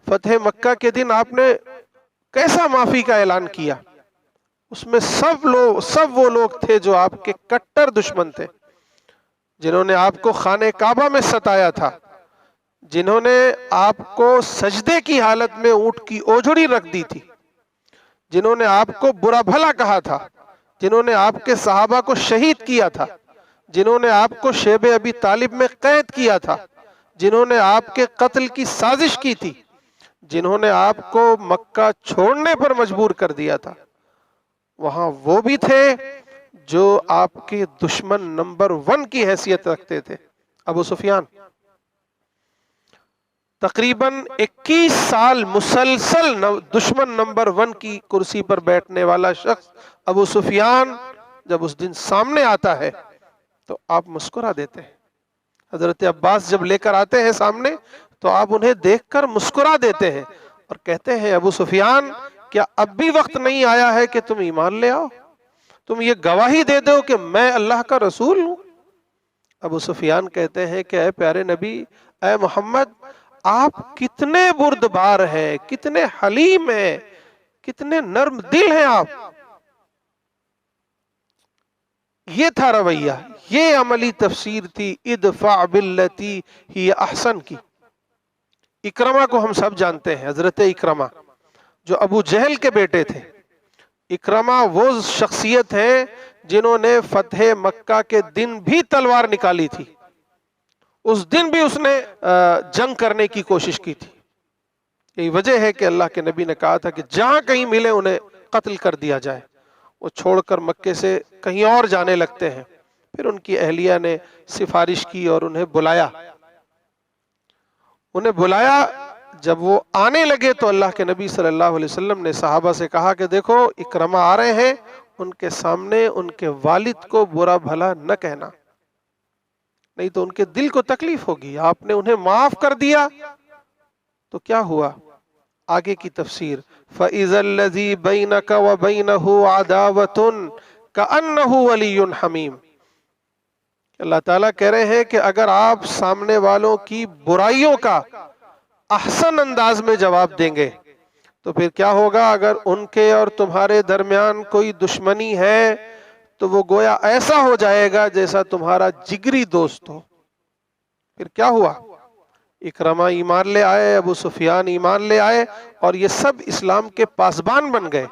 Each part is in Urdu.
فتح مکہ کے دن آپ نے کیسا معافی کا اعلان کیا؟ اس میں سب وہ لوگ تھے جو آپ کے کٹر دشمن تھے، جنہوں نے آپ کو خانہ کعبہ میں ستایا تھا، جنہوں نے آپ کو سجدے کی حالت میں اونٹ کی اوجڑی رکھ دی تھی، جنہوں نے آپ کو برا بھلا کہا تھا، جنہوں نے آپ کے صحابہ کو شہید کیا تھا، جنہوں نے آپ کو شیب ابی طالب میں قید کیا تھا، جنہوں نے آپ کے قتل کی سازش کی تھی، جنہوں نے آپ کو مکہ چھوڑنے پر مجبور کر دیا تھا، وہاں وہ بھی تھے جو آپ کے دشمن نمبر 1 کی حیثیت رکھتے تھے، ابو سفیان۔ تقریباً 21 سال مسلسل دشمن نمبر 1 کی کرسی پر بیٹھنے والا شخص ابو سفیان جب اس دن سامنے آتا ہے تو آپ مسکرا دیتے ہیں۔ حضرت عباس جب لے کر آتے ہیں سامنے تو آپ انہیں دیکھ کر مسکرا دیتے ہیں اور کہتے ہیں ابو سفیان کیا اب بھی وقت نہیں آیا ہے کہ تم ایمان لے آؤ، تم یہ گواہی دے دو کہ میں اللہ کا رسول ہوں؟ ابو سفیان کہتے ہیں کہ اے پیارے نبی، اے محمد، آپ کتنے بردبار ہیں، کتنے حلیم ہیں، کتنے نرم دل ہیں آپ۔ یہ تھا رویہ، یہ عملی تفسیر تھی ادفع باللتی ہی احسن کی۔ اکرمہ کو ہم سب جانتے ہیں، حضرت اکرمہ جو ابو جہل کے بیٹے تھے۔ اکرمہ وہ شخصیت ہیں جنہوں نے فتح مکہ کے دن بھی تلوار نکالی تھی، اس دن بھی اس نے جنگ کرنے کی کوشش کی تھی۔ یہی وجہ ہے کہ اللہ کے نبی نے کہا تھا کہ جہاں کہیں ملے انہیں قتل کر دیا جائے۔ وہ چھوڑ کر مکے سے کہیں اور جانے لگتے ہیں، پھر ان کی اہلیہ نے سفارش کی اور انہیں بلایا۔ جب وہ آنے لگے تو اللہ کے نبی صلی اللہ علیہ وسلم نے صحابہ سے کہا کہ دیکھو اکرمہ آ رہے ہیں، ان کے سامنے ان کے والد کو برا بھلا نہ کہنا، نہیں تو ان کے دل کو تکلیف ہوگی۔ آپ نے انہیں معاف کر دیا تو کیا ہوا؟ آگے کی تفسیر فَإِذَا الَّذِي بَيْنَكَ وَبَيْنَهُ عَدَاوَةٌ كَأَنَّهُ وَلِيٌّ حَمِيمٌ۔ اللہ تعالیٰ کہہ رہے ہیں کہ اگر آپ سامنے والوں کی برائیوں کا احسن انداز میں جواب دیں گے تو پھر کیا ہوگا؟ اگر ان کے اور تمہارے درمیان کوئی دشمنی ہے تو وہ گویا ایسا ہو جائے گا جیسا تمہارا جگری دوست ہو۔ پھر کیا ہوا؟ اکرمہ ایمان لے آئے، ابو سفیان ایمان لے آئے اور یہ سب اسلام کے پاسبان بن گئے۔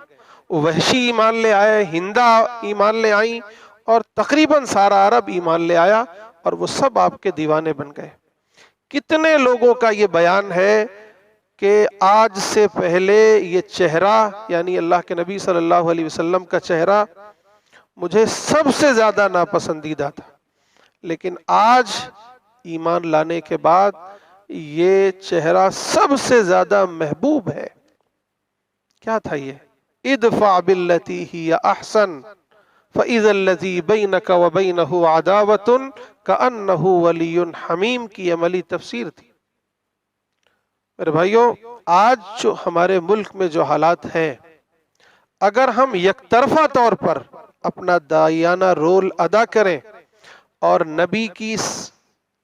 وحشی ایمان لے آئے، ہندہ ایمان لے آئیں اور تقریباً سارا عرب ایمان لے آیا اور وہ سب آپ کے دیوانے بن گئے۔ کتنے لوگوں کا یہ بیان ہے کہ آج سے پہلے یہ چہرہ یعنی اللہ کے نبی صلی اللہ علیہ وسلم کا چہرہ مجھے سب سے زیادہ ناپسندیدہ تھا، لیکن آج ایمان لانے کے بعد یہ چہرہ سب سے زیادہ محبوب ہے۔ کیا تھا یہ؟ ادفع باللتی ہی احسن فَإِذَا الَّذِي بَيْنَكَ وَبَيْنَهُ عَدَاوَةٌ كَأَنَّهُ وَلِيٌّ حَمِيمٌ کی عملی تفسیر تھی۔ میرے بھائیوں، آج جو ہمارے ملک میں جو حالات ہیں، اگر ہم یک طرفہ طور پر اپنا داعیانہ رول ادا کریں اور نبی کی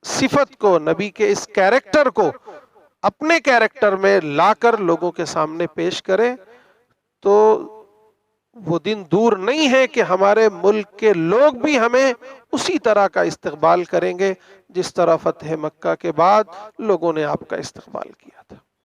صفت کو، نبی کے اس کیریکٹر کو اپنے کیریکٹر میں لا کر لوگوں کے سامنے پیش کریں تو وہ دن دور نہیں ہے کہ ہمارے ملک کے لوگ بھی ہمیں اسی طرح کا استقبال کریں گے جس طرح فتح مکہ کے بعد لوگوں نے آپ کا استقبال کیا تھا۔